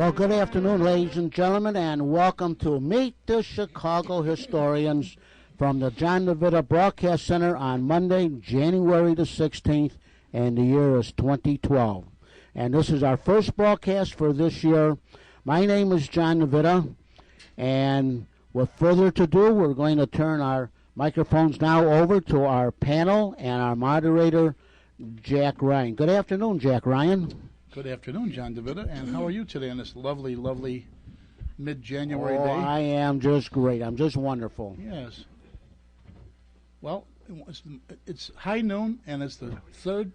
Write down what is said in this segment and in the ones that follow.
Well, good afternoon, ladies and gentlemen, and welcome to Meet the Chicago Historians from the John DeVita Broadcast Center on Monday, January the 16th, and the year is 2012. And this is our first broadcast for this year. My name is John DeVita, and with further ado, we're going to turn our microphones now over to our panel and our moderator, Jack Ryan. Good afternoon, Jack Ryan. Good afternoon, John DeVita, and how are you today on this lovely, lovely mid-January day? I am just great. I'm just wonderful. Yes. Well, it's high noon, and it's the third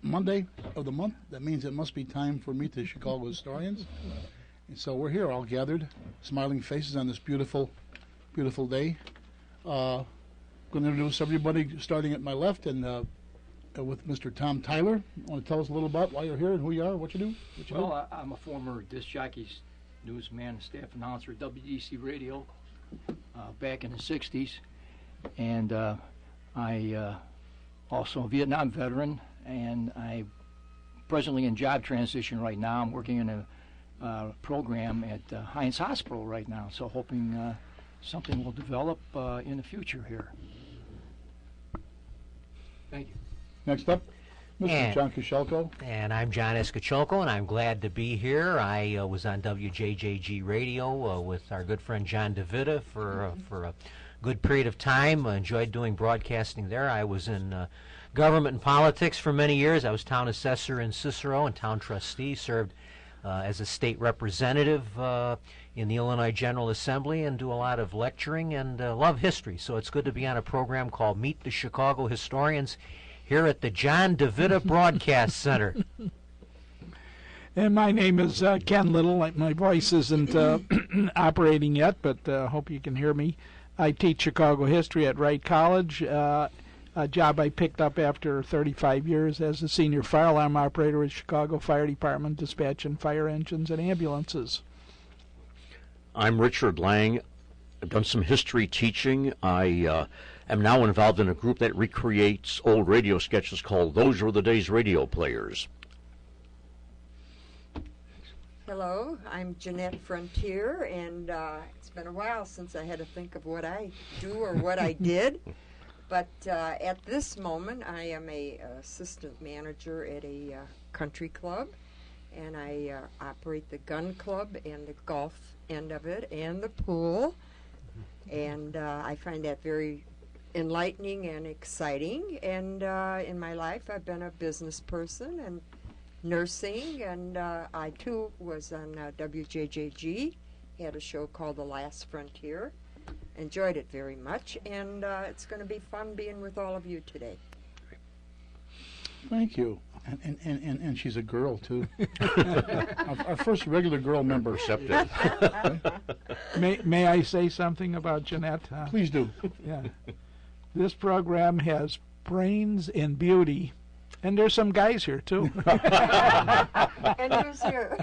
Monday of the month. That means it must be time for Meet the Chicago Historians. And so we're here all gathered, smiling faces on this beautiful, beautiful day. Going to introduce everybody starting at my left and with Mr. Tom Tyler. Want to tell us a little about why you're here and who you are, what you do? I'm a former disc jockey, newsman, staff announcer at WDC Radio back in the 60s. And I also a Vietnam veteran, and I presently in job transition right now. I'm working in a program at Heinz Hospital right now, so hoping something will develop in the future here. Thank you. Next up, Mr. John Koscielko. And I'm John Koscielko, and I'm glad to be here. I was on WJJG Radio with our good friend John DeVita for a good period of time. I enjoyed doing broadcasting there. I was in government and politics for many years. I was town assessor in Cicero and town trustee, served as a state representative in the Illinois General Assembly, and do a lot of lecturing and love history. So it's good to be on a program called Meet the Chicago Historians here at the John DeVita Broadcast Center. And my name is Ken Little. My voice isn't operating yet, but hope you can hear me. I teach Chicago history at Wright College, a job I picked up after 35 years as a senior fire alarm operator at Chicago Fire Department, dispatching fire engines and ambulances. I'm Richard Lang. I've done some history teaching. I am now involved in a group that recreates old radio sketches called Those Were the Days Radio Players. Hello, I'm Jeanette Frontier, and it's been a while since I had to think of what I do or what I did. But at this moment, I am a assistant manager at a country club, and I operate the gun club and the golf end of it and the pool. And I find that very enlightening and exciting. And in my life, I've been a business person and nursing, and I too was on WJJG, had a show called The Last Frontier. Enjoyed it very much, and it's going to be fun being with all of you today. Thank you. And she's a girl, too. our first regular girl member. Accepted. May I say something about Jeanette? Please do. Yeah. This program has brains and beauty, and there's some guys here, too. And who's here?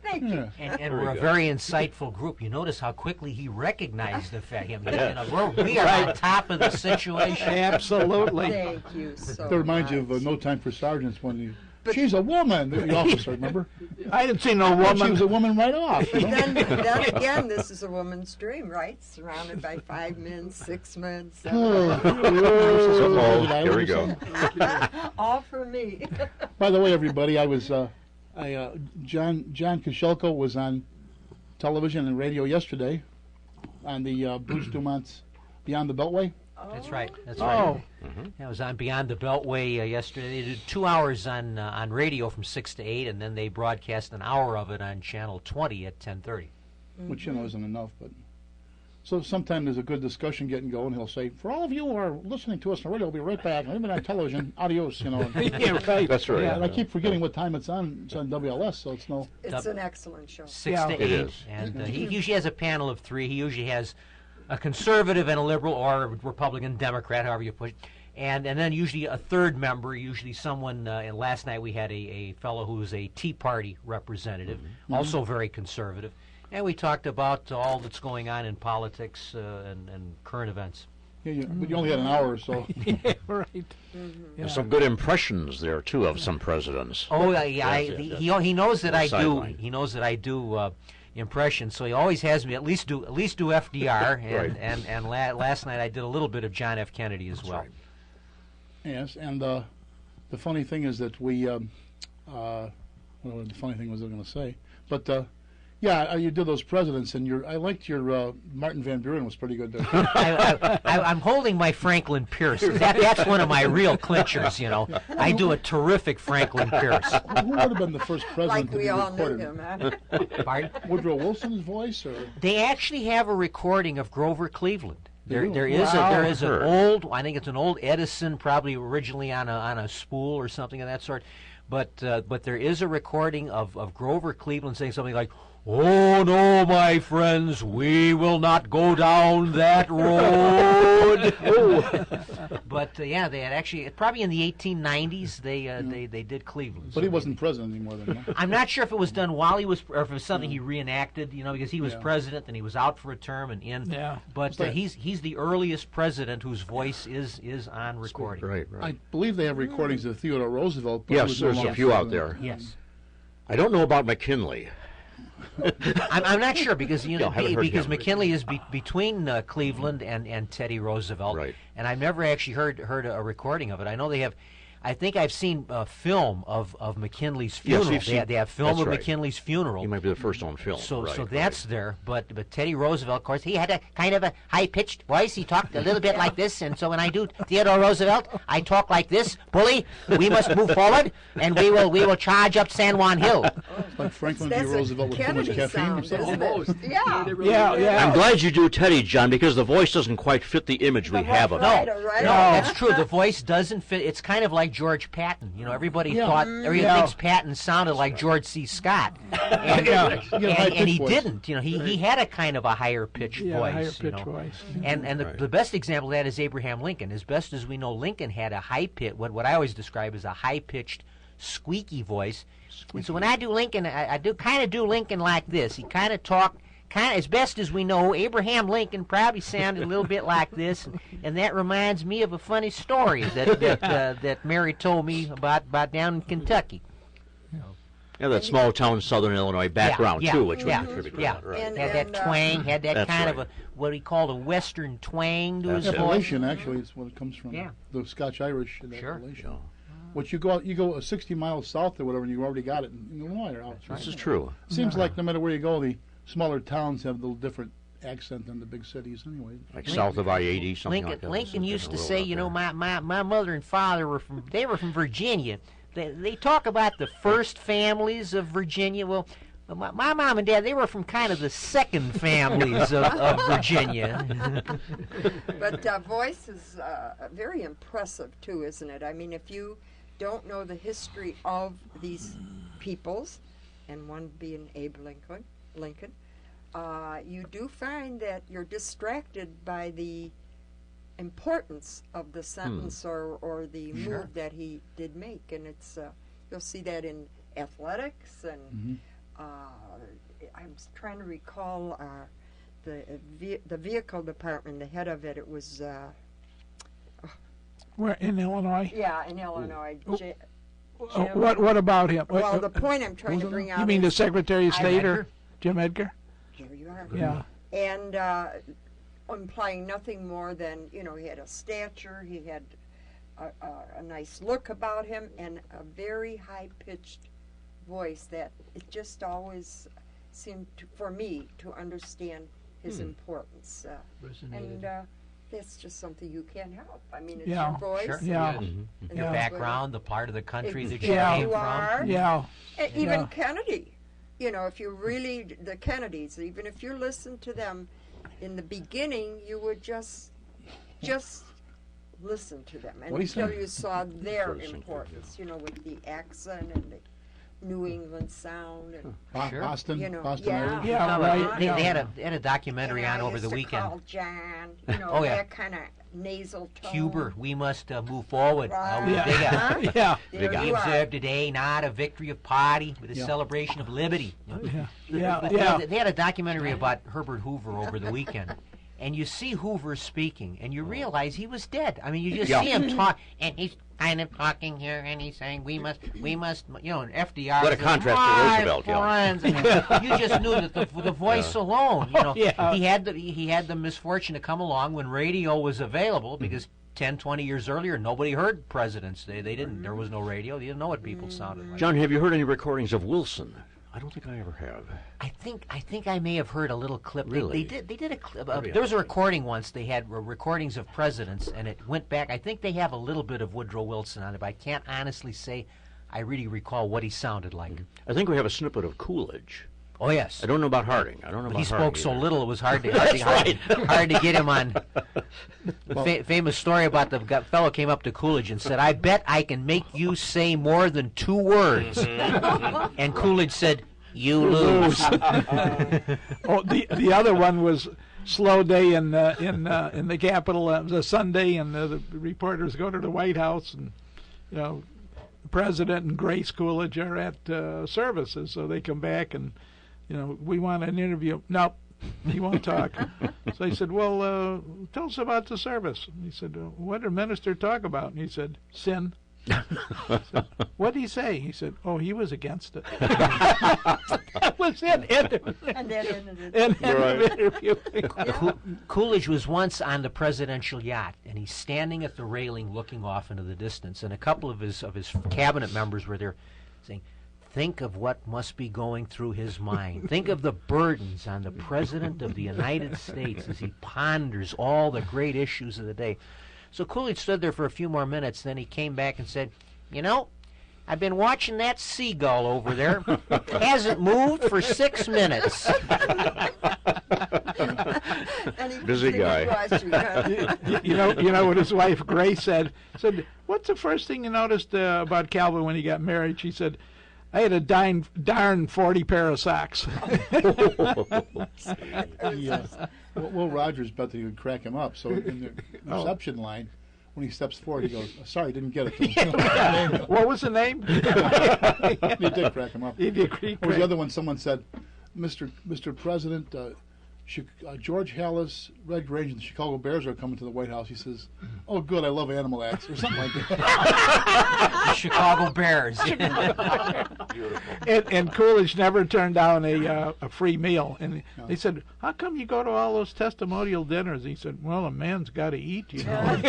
Thank you. And we're a very insightful group. You notice how quickly he recognized the fact. We are on top of the situation. Absolutely. Thank you so That reminds you of No Time for Sergeants when you... She's a woman, the officer, remember? I didn't see no She woman. was a woman right off. You know? Then again, this is a woman's dream, right? Surrounded by 5 men, 6 men, 7 men. Oh, here we go. All for me. By the way, everybody, I was... John Koscielko was on television and radio yesterday on the Bruce Dumont's Beyond the Beltway. That's right. That's right. Oh. I was on Beyond the Beltway yesterday. They did 2 hours on radio from 6 to 8, and then they broadcast an hour of it on Channel 20 at 10:30. Which, isn't enough, but... So sometimes there's a good discussion getting going. He'll say, for all of you who are listening to us on radio, we'll be right back. And even on television, adios, Yeah, right. That's right. Yeah, and I keep forgetting what time it's on. It's on WLS, so it's no... It's an excellent show. 6 to 8. It is. And he usually has a panel of 3. He usually has a conservative and a liberal, or a Republican, Democrat, however you put it. And then usually a third member, usually someone, and last night we had a fellow who was a Tea Party representative, also very conservative. And we talked about all that's going on in politics and current events. But you only had an hour or so. Yeah, right. And some good impressions there too of some presidents. Oh, Yes. he knows that I do. Sideline. He knows that I do impressions, so he always has me at least do FDR. And Right. and last night I did a little bit of John F. Kennedy as well. right. Yes, and the funny thing is that we, well, the funny thing was I going to say, but yeah, you did those presidents, and I liked your Martin Van Buren was pretty good there. I'm holding my Franklin Pierce. That's one of my real clinchers, you know. I do a terrific Franklin Pierce. Who would have been the first president Like to we be all knew recorded? him, huh? Pardon? Woodrow Wilson's voice, or They actually have a recording of Grover Cleveland. There do? is Wow. there is an Heard. old, I think it's an old Edison, probably originally on a spool or something of that sort, but there is a recording of Grover Cleveland saying something like, "Oh no, my friends, we will not go down that road." But yeah, they had actually probably in the 1890s they did Cleveland. but he wasn't president anymore then. No? I'm not sure if it was done while he was, or if it was something he reenacted, you know, because he was Yeah. president and he was out for a term and in. Yeah. But like- he's the earliest president whose voice is on recording. Right. I believe they have recordings of Theodore Roosevelt. But he Yes, was no there's a longer few out president. there. Yes, I don't know about McKinley. I'm not sure because you know Yeah, I haven't heard because him. McKinley is between Cleveland and Teddy Roosevelt, Right. and I've never actually heard a recording of it. I know they have. I think I've seen film of McKinley's funeral. you've seen- they have film that's of right. McKinley's funeral. He might be the first on film. So right, so right. that's there, but Teddy Roosevelt, of course, he had a kind of a high-pitched voice. He talked a little bit like this, and so when I do Theodore Roosevelt, I talk like this: "Bully, we must move forward, and we will charge up San Juan Hill." Like Franklin D. That's a Roosevelt with too much Kennedy caffeine or sound, something. isn't it? Yeah. Yeah. I'm glad you do Teddy, John, because the voice doesn't quite fit the image we have of him. Right, No, right. that's true. The voice doesn't fit. It's kind of like George Patton. You know, everybody everybody Yeah. thinks Patton sounded like George C. Scott, and, Yeah. You got a and high-pitched he voice. didn't. You know, he had a kind of a higher pitched Yeah, voice. higher you pitch know. voice. And Right. the best example of that is Abraham Lincoln. As best as we know, Lincoln had a high pitch, what I always describe as a high pitched, squeaky voice. And so when I do Lincoln, I do Lincoln like this. He kind of talked. As best as we know, Abraham Lincoln probably sounded a little bit like this, and that reminds me of a funny story that Mary told me about down in Kentucky. Yeah, that small town Southern Illinois background yeah, too, which yeah, would contribute to yeah. that, right? And- Had that twang, had that That's kind of right. what he called a Western twang to his That's it. voice. Appellation actually is what it comes from. Yeah. The Scotch-Irish Sure. appellation. Which you go 60 miles south or whatever, and you already got it in Illinois or out. This is true. Seems like no matter where you go, the smaller towns have a little different accent than the big cities anyway. Like south of I-80, something like that. Lincoln There's a used to different say, road you know, out my mother and father were from Virginia. They talk about the first families of Virginia. Well, my mom and dad, they were from kind of the second families of Virginia. But voice is very impressive too, isn't it? I mean, if you don't know the history of these peoples, and one being Abe Lincoln, you do find that you're distracted by the importance of the sentence or the move that he did make, and it's you'll see that in athletics and I'm trying to recall the vehicle department, the head of it. It was Where in Illinois? in Illinois. What about him? Well, the point I'm trying to bring out. You mean the is- Secretary of State or Edgar? Jim Edgar? Here you are. Yeah. And implying nothing more than, you know, he had a stature, he had a nice look about him, and a very high-pitched voice that it just always seemed for me to understand his importance. And that's just something you can't help. I mean, it's Yeah, your voice. sure. Yeah. and Your that's background, the part of the country that you Yeah. came you from. are. Yeah. And even Yeah. Kennedy, you know, if you really, the Kennedys, even if you listen to them in the beginning, you would just listen to them What do you until say? you saw their Very simple, importance, you know, with the accent and the New England sound and Sure. Boston, You know, Boston yeah. Irish. Yeah, No, right. They yeah. had a documentary and on I over the used to weekend. call John, you know, Oh, yeah. that kind of nasal tone. Cuba, we must move forward. Right. We Yeah. big up. Huh? Yeah. There We you are. observe today not a victory of party, but a Yeah. celebration of liberty. Yeah. But Yeah. they had a documentary about Herbert Hoover over the weekend, and you see Hoover speaking, and you realize he was dead. I mean, you just Yeah. see him talk, and he's kind of talking here, and he's saying, we must, you know, and FDR. What a says, contrast to "My Roosevelt, yeah." friends," and you just knew that the voice alone, you know, Yeah. he had the misfortune to come along when radio was available, because 10, 20 years earlier, nobody heard presidents. They didn't. There was no radio. They didn't know what people sounded like. John, have you heard any recordings of Wilson? I don't think I ever have. I think I may have heard a little clip. Really? They did a clip. Maybe There was a I- recording once. They had recordings of presidents, and it went back. I think they have a little bit of Woodrow Wilson on it, but I can't honestly say I really recall what he sounded like. I think we have a snippet of Coolidge. Oh yes, I don't know about Harding. I don't know but about he spoke Harding so either. little it was hard to get him on. Famous story about the fellow came up to Coolidge and said, "I bet I can make you say more than 2 words," and Coolidge said, "You lose." Oh, the other one was slow day in the Capitol. It was a Sunday, and the reporters go to the White House, and you know, the president and Grace Coolidge are at services, so they come back and you know, we want an interview. Nope, he won't talk. So I said, well, tell us about the service. And he said, what did the minister talk about? And he said, sin. So, what did he say? He said, oh, he was against it. That was it. And that ended it. End of interview. Coolidge was once on the presidential yacht, and he's standing at the railing looking off into the distance, and a couple of his cabinet members were there saying, think of what must be going through his mind. Think of the burdens on the President of the United States as he ponders all the great issues of the day. So Coolidge stood there for a few more minutes, then he came back and said, you know, I've been watching that seagull over there. Hasn't moved for 6 minutes. And he Busy guy. across you, huh? You know what his wife Grace said? Said, what's the first thing you noticed about Calvin when he got married? She said, I had a darn 40 pair of socks. Will Rogers bet that he would crack him up. So in the reception line, when he steps forward, he goes, "Sorry, didn't get it." What was the name? He did crack him up. He did Or the other one, someone said, Mr. President, George Halas, Red Grange, and the Chicago Bears are coming to the White House. He says, oh, good, I love Animal Acts, or something like that. The Chicago Bears. And Coolidge never turned down a free meal. And they said, how come you go to all those testimonial dinners? He said, well, a man's got to eat, you know.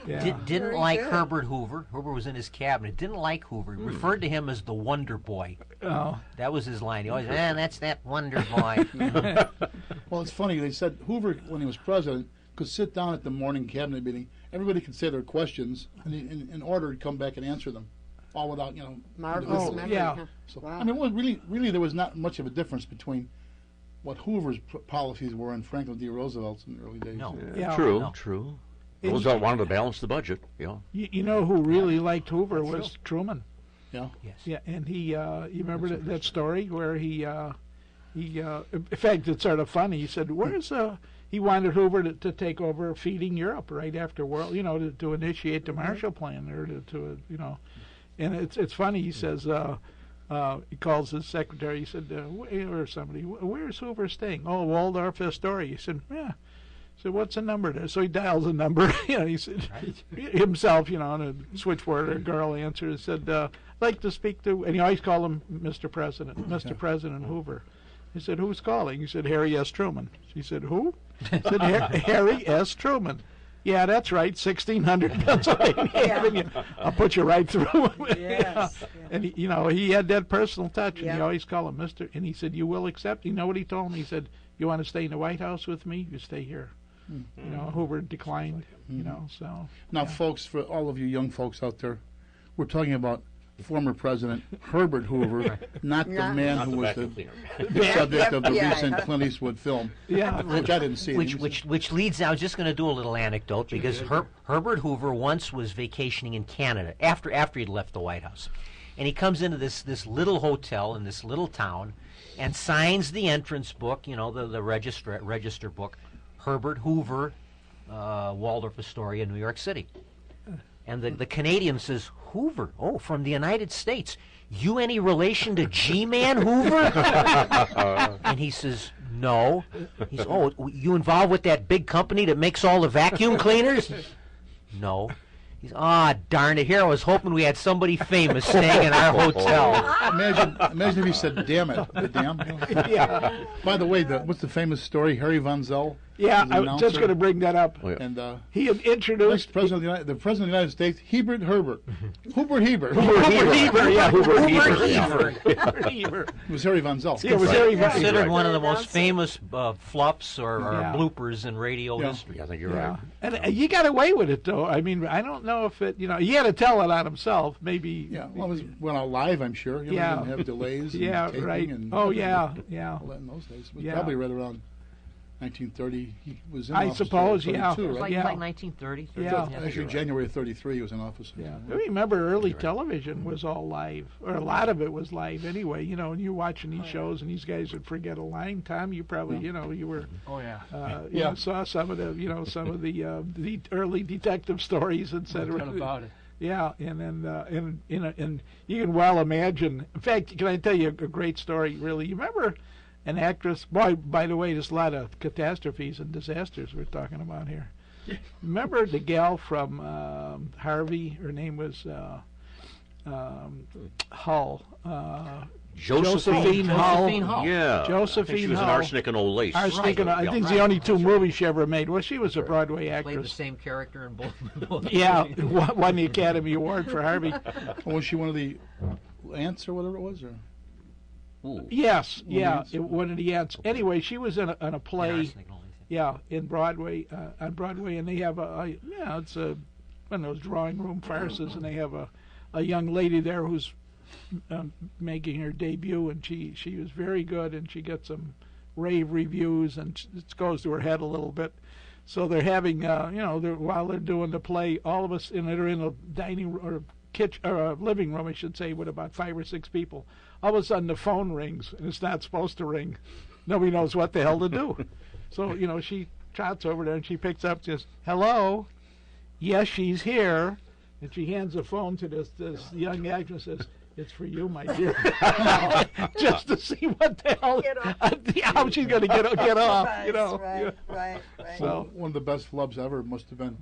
Yeah. Didn't Very like good. Herbert Hoover. Hoover was in his cabinet. Didn't like Hoover. He referred to him as the Wonder Boy. Oh. That was his line. He always, that's that Wonder Boy. Well, it's funny. They said Hoover, when he was president, could sit down at the morning cabinet meeting. Everybody could say their questions, and in order to come back and answer them, all without, Marvelous Oh, memory. yeah. Huh? So, Wow. I mean, well, really, there was not much of a difference between what Hoover's policies were and Franklin D. Roosevelt's in the early days. No. Yeah. True, No. true. And Roosevelt wanted to balance the budget. Yeah. You know who really liked Hoover was Truman. Yeah. Yes. Yeah, and he, you remember that story where he, in fact, it's sort of funny. He said, he wanted Hoover to take over feeding Europe right after to initiate the Marshall Plan, or and it's funny. He says, he calls his secretary. He said, or somebody, where's Hoover staying? Oh, Waldorf Astoria. He said, yeah. So what's the number there? So he dials a number. He said himself, on a switchboard. A girl answers. Said, "I'd like to speak to," and he always called him Mr. President, Mr. President Hoover. He said, "Who's calling?" He said, "Harry S. Truman." She said, "Who?" He said, "Harry S. Truman." Yeah, that's right, 1600 Pennsylvania Avenue. I'll put you right through. Yes. And he had that personal touch, and Yeah. he always called him Mr. And he said, "You will accept." You know what he told him? He said, "You want to stay in the White House with me? You stay here." Hoover declined. So. Now, yeah. folks, for all of you young folks out there, we're talking about former President Herbert Hoover, not the Not- man Not who the was vacuum the cleaner. subject of the Yeah. recent Clint Eastwood film, Yeah. which I didn't see. Which leads. I was just going to do a little anecdote because Herbert Hoover once was vacationing in Canada after he'd left the White House, and he comes into this little hotel in this little town, and signs the entrance book. The register book, Herbert Hoover, Waldorf Astoria, New York City. And the Canadian says, Hoover? Oh, from the United States. You any relation to G-Man Hoover? And he says, No. He's, oh, you involved with that big company that makes all the vacuum cleaners? No. He's, darn it, here I was hoping we had somebody famous staying in our hotel. Imagine if he said, damn it, the damn. Yeah. By the way, what's the famous story? Harry Von Zell. Yeah, was the I was just announcer. going to bring that up. Oh, yeah. And He had next introduced president of the President of the United States, Hubert Herbert. Hubert Heber. Hubert Heber, yeah. Hubert Heber. Heber. Hubert Heber. It was Harry Von Zell. Yeah, it was Harry Von Considered Right. one of the most Announcer. famous flops or Yeah. bloopers in radio Yeah. history. I think you're Yeah, right. and you got away with it though. I mean, I don't know if it, he had to tell it on himself. Maybe. Yeah, well, it went out live, I'm sure. You know, Yeah. They didn't have delays and Yeah, taping right. and Oh yeah, yeah. all that in those days. It was Yeah. probably right around 1930. He was in I office suppose, till yeah. 32, right? Like, Yeah. like 1930. Yeah. Actually, January of 33 he was in office. Yeah, I remember early television was all live, or a lot of it was live anyway. And you're watching these shows, and these guys would forget a line. Tom, you probably, you were, Oh, yeah. Yeah. saw some of the early detective stories, No etc. doubt about it. Yeah, and then and you can well imagine. In fact, can I tell you a great story? Really, you remember an actress? Boy, by the way, there's a lot of catastrophes and disasters we're talking about here. Remember the gal from Harvey? Her name was Hull. Josephine Hull. Josephine Hull. Yeah. Josephine I think she was Hull. an arsenic and old lace. Arsenic and I think it's the only two movies she ever made. Well, she was a Broadway Played the actress. same character in both. Yeah, won the Academy Award for Harvey. Oh, was she one of the ants or whatever it was? Or? Ooh. Yes, One of yeah, the one of the ants. Anyway, she was in a play. Arsenic and all these. Yeah, in Broadway, on Broadway, and they have it's one of those drawing room farces, and they have a young lady there who's making her debut, and she was very good, and she gets some rave reviews, and it goes to her head a little bit. So they're having, while they're doing the play, all of us they're in a dining room or kitchen or a living room, I should say, with about 5 or 6 people. All of a sudden, the phone rings, and it's not supposed to ring. Nobody knows what the hell to do. So, she trots over there and she picks up just, hello? Yes, she's here. And she hands the phone to this young actress and says, it's for you, my dear. Just to see what the hell, how she's going to get off, Right, right. So, One of the best flubs ever must have been.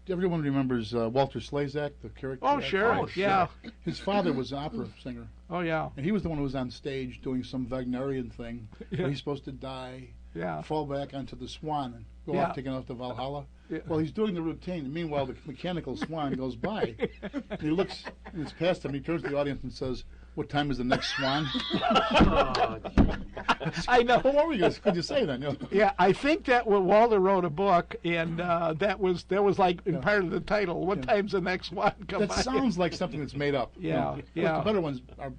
Everyone remembers Walter Slezak, the character. oh, sure, Oh, sure. yeah. His father was an opera singer, Oh, yeah, and he was the one who was on stage doing some Wagnerian thing. Yeah. Where he's supposed to die, yeah. fall back onto the swan, and go Yeah. off taking off to Valhalla. Yeah. Well, he's doing the routine, and meanwhile, the mechanical swan goes by. And he looks, and it's past him. He turns to the audience and says, "What time is the next swan?" I know. Well, what were you guys? Could you say then? You know? Yeah, I think that Walter wrote a book, and that was like in part of the title. What time's the next one come That by? sounds like something that's made up. you Yeah, know. yeah. The better ones are.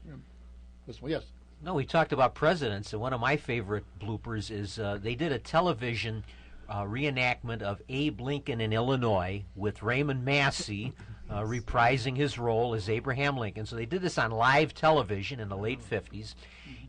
This one, yes. No, we talked about presidents, and one of my favorite bloopers is they did a television reenactment of Abe Lincoln in Illinois with Raymond Massey reprising his role as Abraham Lincoln. So they did this on live television in the late 50s.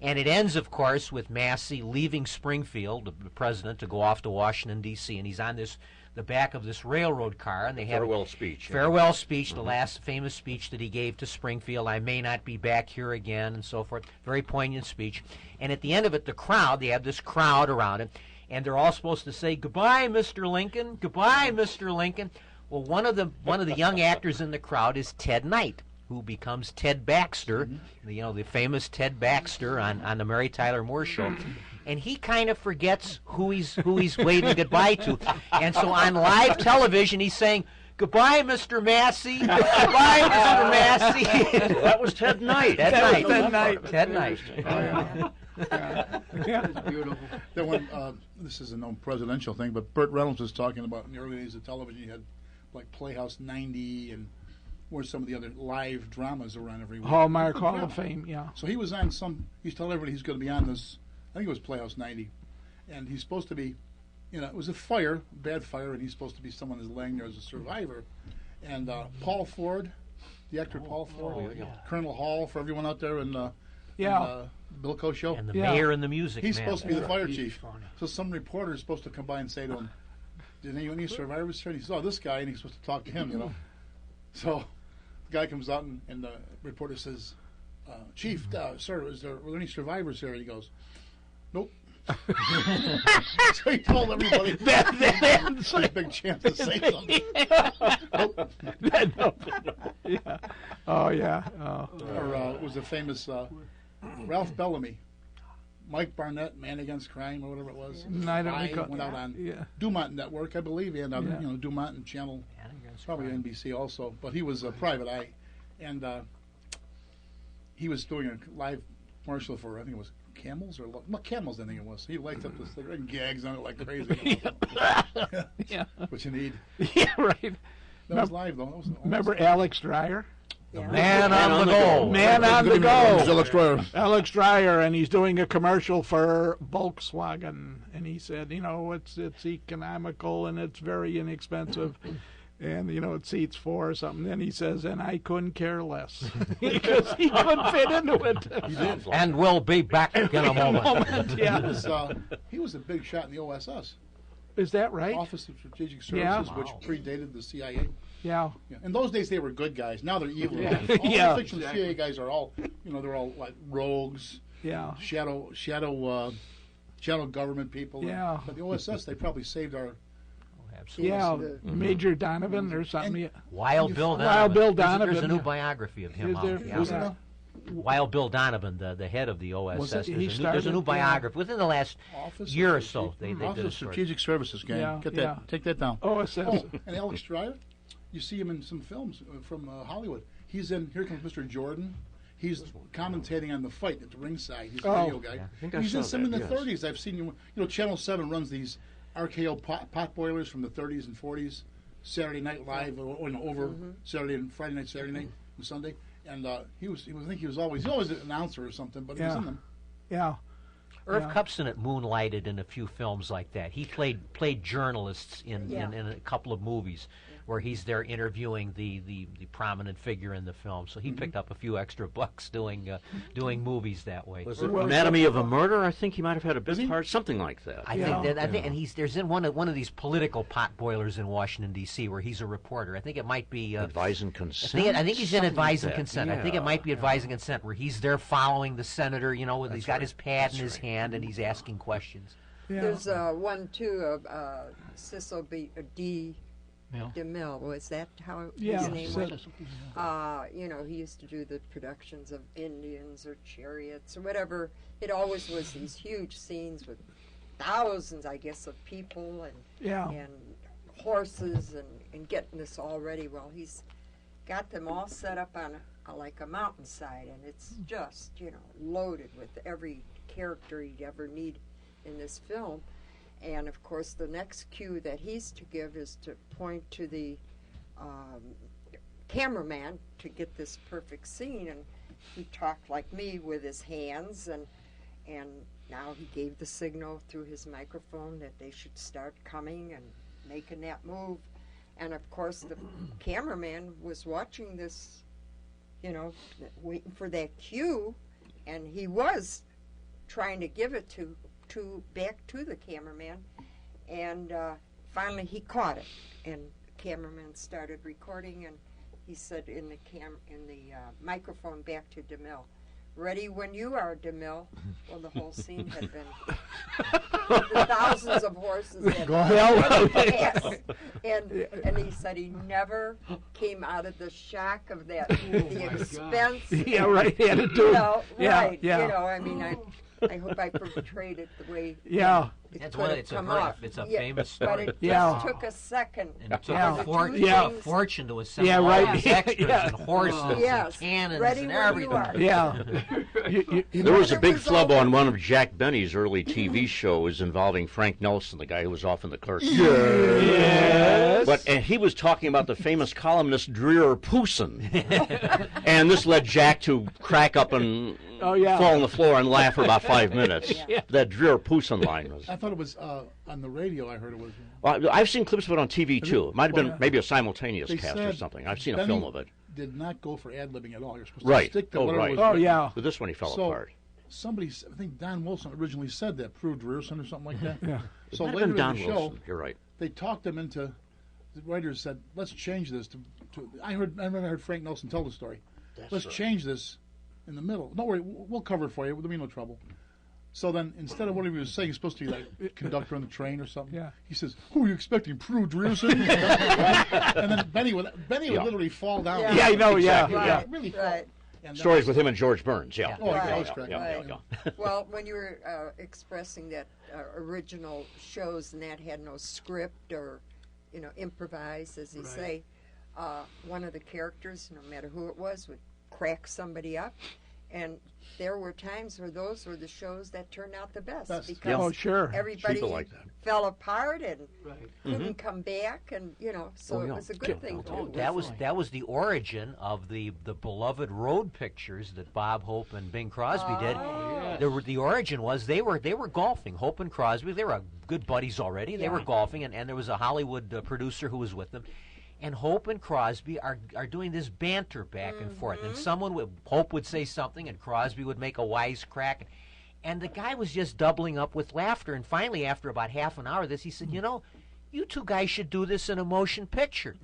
And it ends, of course, with Massey leaving Springfield, the president, to go off to Washington, D.C., and he's on the back of this railroad car, and they have Farewell speech. yeah. farewell speech, the last famous speech that he gave to Springfield. I may not be back here again, and so forth. Very poignant speech. And at the end of it, they have this crowd around him, and they're all supposed to say, "Goodbye, Mr. Lincoln. Goodbye, Mr. Lincoln." Well, one of the young actors in the crowd is Ted Knight, who becomes Ted Baxter, the famous Ted Baxter on the Mary Tyler Moore Show. And he kind of forgets who he's waving goodbye to. And so on live television, he's saying, "Goodbye, Mr. Massey. Goodbye, Mr. Massey." That was Ted Knight. Ted Knight. Ted Knight. Ted Knight. It's beautiful. That one. This is a known presidential thing, but Burt Reynolds was talking about in the early days of television. You had like Playhouse 90 and where some of the other live dramas around every week. Hallmark Hall of Fame, yeah. So he was on he's telling everybody he's going to be on this, I think it was Playhouse 90. And he's supposed to be, it was a bad fire, and he's supposed to be someone who's laying there as a survivor. And Paul Ford, the actor Paul Ford, Colonel Hall for everyone out there in Bill Coe show. And the Yeah. mayor and the music He's man. supposed to be the fire chief. funny. So some reporter is supposed to come by and say to him, "Did any survivors here?" And he says, "Oh, this guy," and he's supposed to talk to him, So the guy comes out, and the reporter says, "Chief, sir, were there any survivors here?" And he goes, "Nope." So he told everybody there's a big chance to say something. Yeah. Oh yeah. Oh. Or it was the famous Ralph Bellamy, Mike Barnett, Man Against Crime, or whatever it was. I don't recall. Went out on Yeah. Dumont Network, I believe, and on Yeah. Dumont and Channel, probably NBC also. But he was a private eye, and he was doing a live commercial for, I think it was Camels or Camels. I think it was. He lights up the cigarette and gags on it like crazy. Yeah. What you need. Yeah. Right. That was live though. That was Remember Alex Dreyer? Yeah. Man on the go. Man on the go. Alex Dreyer. Alex Dreyer, and he's doing a commercial for Volkswagen, and he said, it's economical and it's very inexpensive, and it seats 4 or something. Then he says, and I couldn't care less because he couldn't fit into it. And we'll be back in a moment. Yeah. He was a big shot in the OSS, Is that right? Office of Strategic Yeah. Services, which predated the CIA. Yeah. Yeah. In those days, they were good guys. Now they're evil guys. All Yeah. the fictional CIA guys are all, they're all like rogues, Yeah. shadow government people. Yeah. But the OSS, they probably saved our. Yeah. The- Major Donovan or something. Wild Bill Donovan. Wild Bill There's a Donovan. new biography of him Is there? out. Yeah. Who's it now? Wild Bill Donovan, the head of the OSS. Was it? He There's a started, new yeah. biography within the last Office year of or so. They Office did a of story. Strategic Services, gang. Yeah, Get yeah. that. Take that down. OSS. Oh, and Alex Dreyer, you see him in some films from Hollywood. He's in Here Comes Mr. Jordan. He's commentating on the fight at the ringside. He's a Oh. video guy. I think I He's in saw some in that, the yes. 30s. I've seen you. Channel 7 runs these RKO pot boilers from the 30s and 40s. Saturday Night Live over Saturday and Friday night, Saturday night, and Sunday. And he was always an announcer or something, but he was Yeah. in them. Yeah. Irv Yeah. Kupcinet moonlighted in a few films like that. He played journalists in a couple of movies where he's there interviewing the prominent figure in the film. So he picked up a few extra bucks doing movies that way. Was it Anatomy of a Murder? I think he might have had a big part, something like that. I think, and there's in one of these political pot boilers in Washington D.C. where he's a reporter. I think it might be Advise and Consent. I think he's in something Advise like and that. Consent. I think it Yeah. might be Advise and Consent where he's there following the senator. He's got his pad in his hand and he's asking questions. Yeah. There's one too of Cecil D. Mill. DeMille. Was that how Yeah, his name Cecil. was? He used to do the productions of Indians or Chariots or whatever. It always was these huge scenes with thousands, I guess, of people Yeah. and horses and getting this all ready. Well, he's got them all set up on like a mountainside, and it's just loaded with every character you'd ever need in this film. And of course, the next cue that he's to give is to point to the cameraman to get this perfect scene. And he talked like me with his hands, and now he gave the signal through his microphone that they should start coming and making that move. And of course, the cameraman was watching this, waiting for that cue, and he was trying to give it to back to the cameraman, and finally he caught it, and the cameraman started recording, and he said in the microphone back to DeMille, "Ready when you are, DeMille." Well, the whole scene had been the thousands of horses had passed, and he said he never came out of the shock of that the expense. Yeah, right. He had to do it. Yeah, Right. yeah. I mean, I hope I portrayed it the way Yeah. it That's could one. have It's come a off. it's a Yeah, famous but story. it Yeah. just took a second. And it took Yeah. a Yeah. fortune to assemble Yeah, all right. these extras Yeah. and horses Yes. and cannons Ready and when you everything. are. Yeah. There was a It big was flub over. on one of Jack Benny's early TV shows involving Frank Nelson, the guy who was off in the clerk. Yes. And he was talking about the famous columnist Dreer Pooson. And this led Jack to crack up and Oh, yeah. fall on the floor and laugh for about 5 minutes. Yeah. That Dreer Pooson line was. I thought it was on the radio. I heard it was. I've seen clips of it on TV too. It might have been maybe a simultaneous They cast or said something. I've seen a Benny film of it. Did not go for ad-libbing at all. You're supposed Right. to stick to Oh, whatever right. was Oh, written. yeah. But this one he fell So, apart. Somebody, I think Don Wilson originally said that, Prue Drierson or something like that. Yeah. So Might have later been in Don the Wilson. show, You're right. they talked him into. The writers said, "Let's change this to." I remember I heard Frank Nelson tell the story. Let's change this in the middle. Don't worry, we'll cover it for you. There'll be no trouble. So then, instead of what he was saying, he's supposed to be like conductor on the train or something. Yeah. He says, "Who are you expecting, Prue Drierson?" And then Benny would Yeah. literally fall down. Yeah. Yeah, I know. Exactly. Yeah, Right, yeah. Really fall. right. And that Stories was- with him and George Burns, yeah. Oh, Right. that was correct. Yeah. Well, when you were expressing that original shows and that had no script or, improvise, as you say, one of the characters, no matter who it was, would crack somebody up. And there were times where those were the shows that turned out the best, Best. because Yeah. Oh, sure. everybody People like that. fell apart and Right. couldn't come back, and so Oh, it yeah. was a good thing Oh, too. that was the origin of the beloved road pictures that Bob Hope and Bing Crosby did. The origin was they were golfing. Hope and Crosby, they were good buddies already. They were golfing, and there was a Hollywood producer who was with them. And Hope and Crosby are doing this banter back and forth. And Hope would say something, and Crosby would make a wisecrack. And the guy was just doubling up with laughter. And finally, after about half an hour of this, he said, you two guys should do this in a motion picture.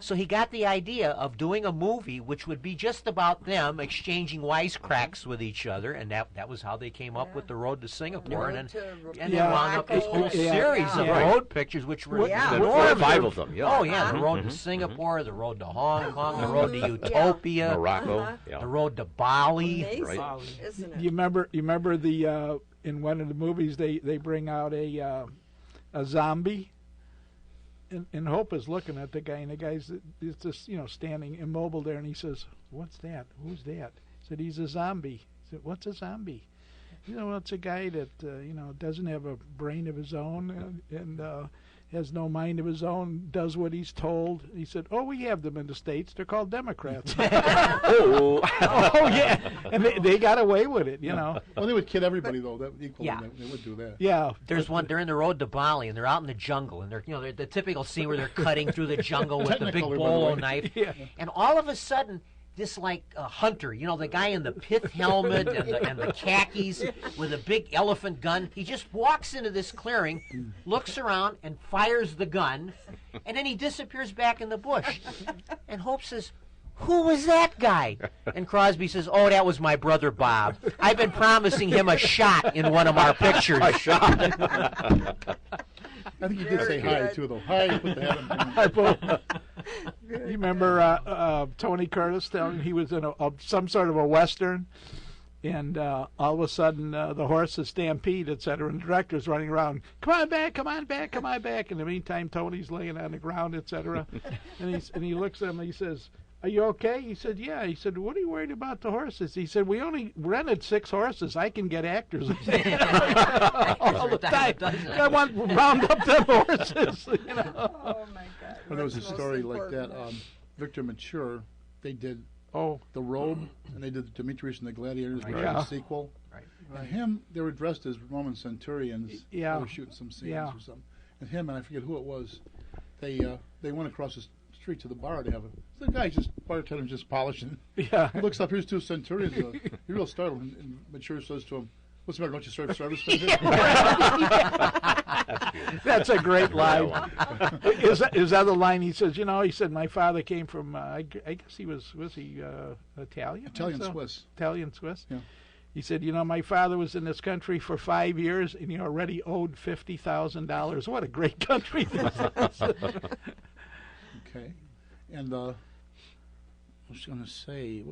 So he got the idea of doing a movie which would be just about them exchanging wisecracks with each other, and that was how they came up with The Road to Singapore, Road and to then Yeah. wound up this whole Yeah. series of Yeah. road pictures, which were Yeah. There were enormous. 5 of them, yeah. Oh yeah, The Road to Singapore, The Road to Hong Kong, The Road to Utopia, Morocco, The Road to Bali. Amazing, Right. isn't it? You remember the in one of the movies they bring out a zombie, and Hope is looking at the guy, and the guy's just standing immobile there, and he says, "What's that? Who's that?" He said, "He's a zombie." He said, "What's a zombie?" Well, it's a guy that doesn't have a brain of his own and has no mind of his own, does what he's told. He said, "Oh, we have them in the States. They're called Democrats." Oh. Oh yeah, and they got away with it, Well, they would kid everybody though. That equally, Yeah. they would do that. Yeah. There's one. They're in the Road to Bali, and they're out in the jungle, and they're the typical scene where they're cutting through the jungle with the big Technicolor, by the bolo way. knife, Yeah. and all of a sudden, this hunter, the guy in the pith helmet and the khakis with a big elephant gun, he just walks into this clearing, looks around, and fires the gun, and then he disappears back in the bush. And Hope says, "Who was that guy?" And Crosby says, "Oh, that was my brother Bob. I've been promising him a shot in one of our pictures." A shot. I think he did say hi good. too, though. Hi, put the hat on. You remember Tony Curtis telling he was in some sort of a Western, and all of a sudden the horses stampede, etc., and the director's running around, "Come on back, come on back, come on back." In the meantime, Tony's laying on the ground, etc., and he looks at him and he says, "Are you okay?" He said, "Yeah." He said, "What are you worried about the horses?" He said, "We only rented 6 horses. I can get actors all the time. I want to round up them horses." Oh my God! Well, there was a What's most story like important? that. Victor Mature, they did Oh, The Robe, and they did the Demetrius and the Gladiators, which Yeah. was a sequel. Right. And him, they were dressed as Roman centurions. Yeah. They were shooting some scenes Yeah. or something. And him, and I forget who it was, they went across the street to the bar to have a. The guy bartender just polishing. yeah. He looks up, here's 2 centurions. He's real startled, and Mature says to him, "What's the matter? Don't you serve service pay here?" That's a great line. Is that the line? He says, he said, "My father came from, I guess he was he Italian? Italian Also? Swiss. Italian Swiss? Yeah. He said, "My father was in this country for 5 years, and he already owed $50,000. What a great country this is." Okay. And I was going to say,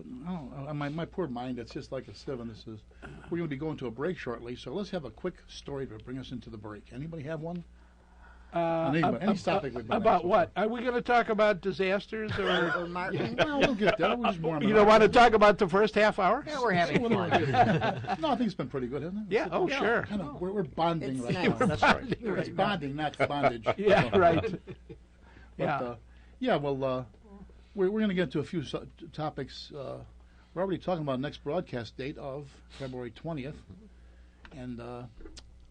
my poor mind, it's just like a sieve, and this is, we're going to be going to a break shortly, so let's have a quick story to bring us into the break. Anybody have one? Any topic would be About nice. what? Are we going to talk about disasters, or Or Martin. Well, we'll get there. We'll just warm you it don't up. want to talk about the first half hour? Yeah, we're having fun. No, I think it's been pretty good, hasn't it? Yeah, oh, sure. Kind of, we're bonding It's right nice. now. That's right. It's bonding, not bondage. Yeah, right. But, Yeah. we're going to get to a few topics. We're already talking about next broadcast date of February 20th. And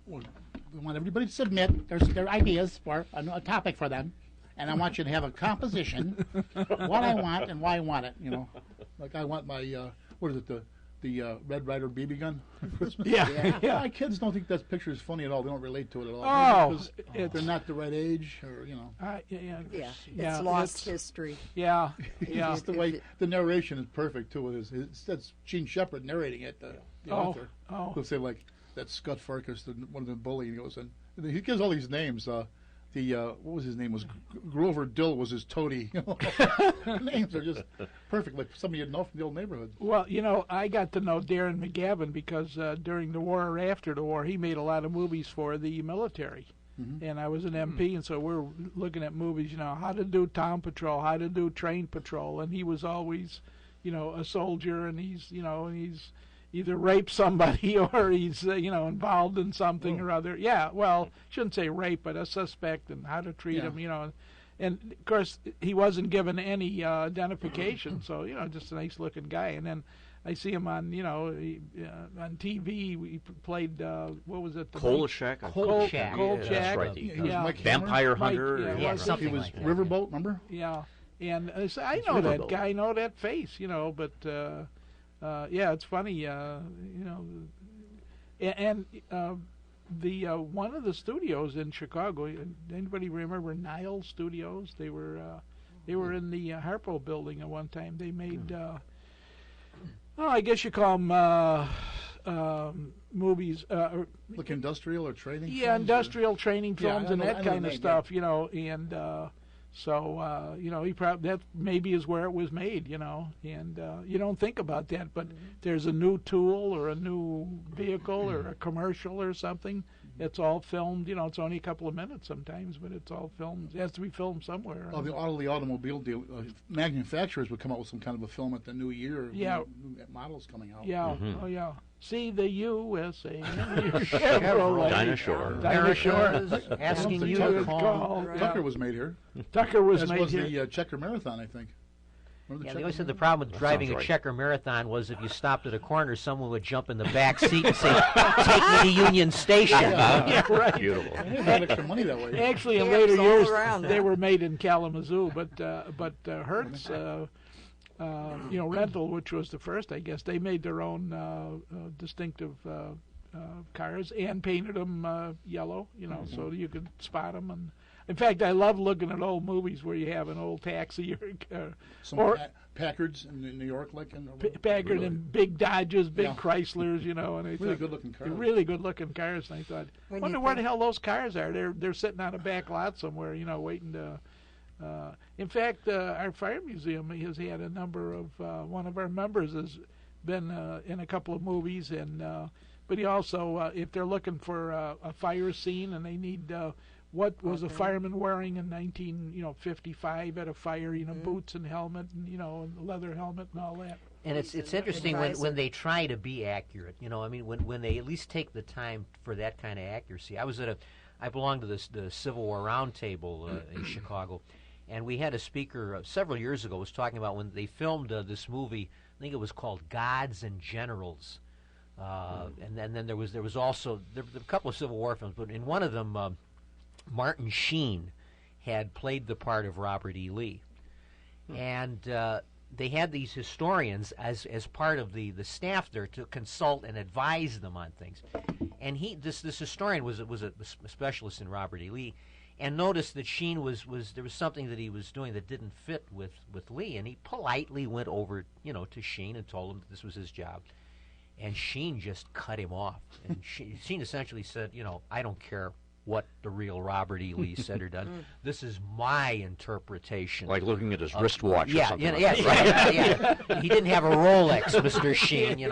we want everybody to submit their ideas for a topic for them. And I want you to have a composition, what I want and why I want it. Like I want my, what is it, the Red Ryder BB gun for Christmas. Yeah, yeah. My kids don't think that picture is funny at all. They don't relate to it at all. Oh, Because they're not the right age, or Yeah, Yeah, yeah, it's lost it's- history. Yeah, yeah. Just the way the narration is perfect too. That's Gene Shepard narrating it, the author. Oh, He'll say like, That's Scott Farkas, one of the bully. He goes and he gives all these names. What was his name? Was Grover Dill was his toady. Names are just perfect, like somebody you'd know from the old neighborhood. Well, I got to know Darren McGavin because during the war or after the war, he made a lot of movies for the military. Mm-hmm. And I was an MP, and so we were looking at movies, how to do town patrol, how to do train patrol, and he was always, a soldier, and he's either raped somebody or he's, involved in something or other. Yeah, well, shouldn't say rape, but a suspect and how to treat him, And, of course, he wasn't given any identification, so, just a nice-looking guy. And then I see him on, on TV. We played, what was it? Kolchak. Kolchak. That's right. Yeah. Mike Vampire Hunter. yeah, something He was like that. Riverboat, remember? Yeah. And so I know that Riverboat. guy, I know that face, but, yeah, it's funny, and the one of the studios in Chicago, anybody remember Nile Studios? They were in the Harpo building at one time. They made, I guess you call them movies. Like industrial or training? Yeah, films, industrial training Yeah, films I and know- that I know kind the of name, stuff, and so he probably that maybe is where it was made, and you don't think about that, but there's a new tool or a new vehicle or a commercial or something. It's all filmed, it's only a couple of minutes sometimes, but it's all filmed. It has to be filmed somewhere. Oh, all the automobile deal, manufacturers would come out with some kind of a film at the new year. Yeah. New models coming out. Yeah, Mhm. oh yeah. See the USA in your Chevrolet. Dinosaur. Dinosaur. Asking you Tucker. to call. Yeah. Tucker was made here. Tucker was As made was here. the Checker Marathon, I think. Remember Yeah, Checker they always said the Marathon? problem with That driving sounds a right. checker marathon was if you stopped at a corner, someone would jump in the back seat and say, "Take me to Union Station." Yeah, right. Beautiful. They had extra money that way. Actually, in Camps later all years, around they that. were made in Kalamazoo, but Hertz, Rental, which was the first, I guess, they made their own distinctive cars and painted them yellow, so you could spot them. And in fact, I love looking at old movies where you have an old taxi or Some or- Packards in New York, like in Packard really, and big Dodges, big Yeah. Chryslers, and I really thought, good looking cars. really good looking cars. And I thought, When wonder you where the think- hell those cars are. They're sitting on a back lot somewhere, waiting to. In fact, our fire museum has had a number of one of our members has been in a couple of movies, and but he also, if they're looking for a fire scene and they need what was a fireman wearing in 1955 at a fire, boots and helmet, and leather helmet and all that. And it's interesting when they try to be accurate. When they at least take the time for that kind of accuracy. I belonged to the Civil War Roundtable in Chicago, and we had a speaker several years ago was talking about when they filmed this movie. I think it was called Gods and Generals, and then there was also there were a couple of Civil War films, but in one of them, Martin Sheen had played the part of Robert E. Lee, and they had these historians as part of the staff there to consult and advise them on things. And this historian was a specialist in Robert E. Lee, and noticed that Sheen was there was something that he was doing that didn't fit with Lee, and he politely went over to Sheen and told him that this was his job, and Sheen just cut him off, and Sheen essentially said, I don't care what the real Robert E. Lee said or done. This is my interpretation. Like looking at his wristwatch or Yeah, something. yeah, like yeah, that. yeah. He didn't have a Rolex, Mr. Sheen.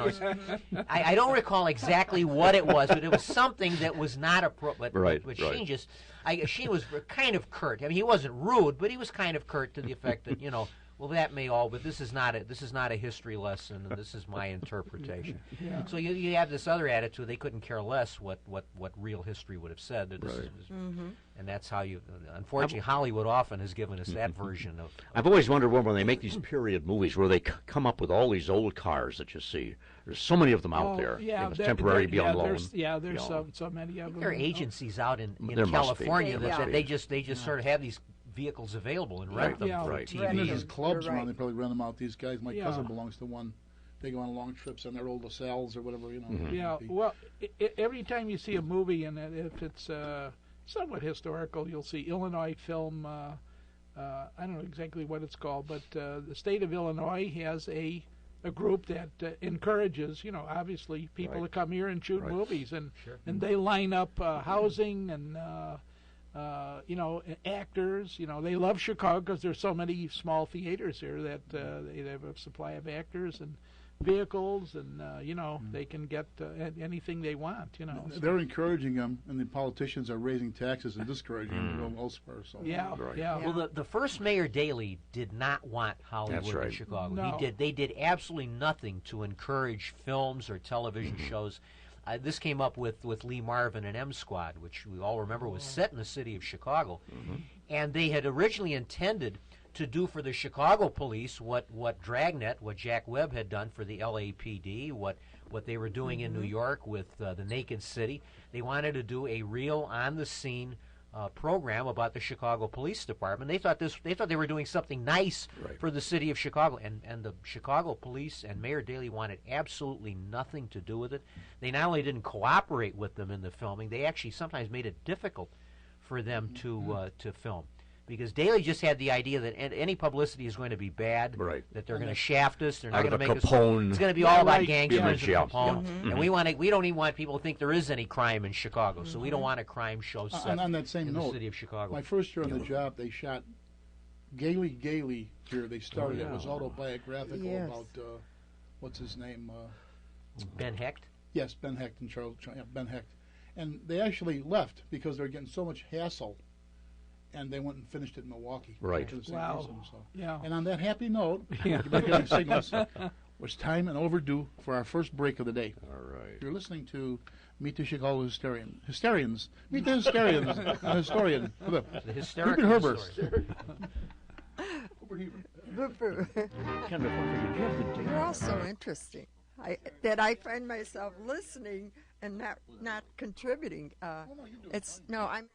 I don't recall exactly what it was, but it was something that was not appropriate. Right, But right. Sheen was kind of curt. I mean, he wasn't rude, but he was kind of curt to the effect that well, that may all, but this is not a history lesson, and this is my interpretation. Yeah. So you have this other attitude; they couldn't care less what real history would have said. That this Right. and that's how you. Unfortunately, Hollywood often has given us that version of. I've always wondered when they make these period movies where they come up with all these old cars that you see. There's so many of them out there. Yeah, Temporary be on loan. there's you know. so many of them. There are agencies out in There must be. California There that must they just sort of have these vehicles available and rent them Yeah. for Right. TV. And there's Yeah. these clubs You're around. right. They probably rent them out. These guys. My Yeah. cousin belongs to one. They go on long trips on their old LaSalles or whatever. Yeah, well, every time you see a movie, and if it's somewhat historical, you'll see Illinois film. I don't know exactly what it's called, but the state of Illinois has a a group that encourages, obviously people to come here and shoot movies, and they line up housing and actors. They love Chicago because there's so many small theaters here that they have a supply of actors and vehicles, and they can get anything they want. They're encouraging them, and the politicians are raising taxes and discouraging them going elsewhere. So Yeah. Well, the first Mayor Daley did not want Hollywood That's right. in Chicago. No. They did absolutely nothing to encourage films or television shows. This came up with Lee Marvin and M Squad, which we all remember was set in the city of Chicago. And they had originally intended to do for the Chicago police what Dragnet, what Jack Webb had done for the LAPD, what they were doing in New York with the Naked City. They wanted to do a real on-the-scene program about the Chicago Police Department. They thought they were doing something nice for the city of Chicago, and the Chicago police and Mayor Daley wanted absolutely nothing to do with it. They not only didn't cooperate with them in the filming, they actually sometimes made it difficult for them to film. Because Daley just had the idea that any publicity is going to be bad, that they're going to shaft us, they're not going to make Capone. us. It's going to be all about gangsters image, yeah. and Capone, and we don't even want people to think there is any crime in Chicago. So we don't want a crime show set on that same in note, the city of Chicago. my first year on the job, they shot Gaily here. They started. It was autobiographical about what's his name? Ben Hecht. Yes, Ben Hecht and Ben Hecht, and they actually left because they're getting so much hassle. And they went and finished it in Milwaukee. Right. For the same Wow. reason, so. Yeah. And on that happy note, getting signals, was time and overdue for our first break of the day. All right. You're listening to Meet the Chicago Hysterians. Meet the Hysterians. A historian. The hysterical Herbert. story. Boo-boo. Kind of wondering, did you have the date? You're all so interesting. I find myself listening and not contributing. I'm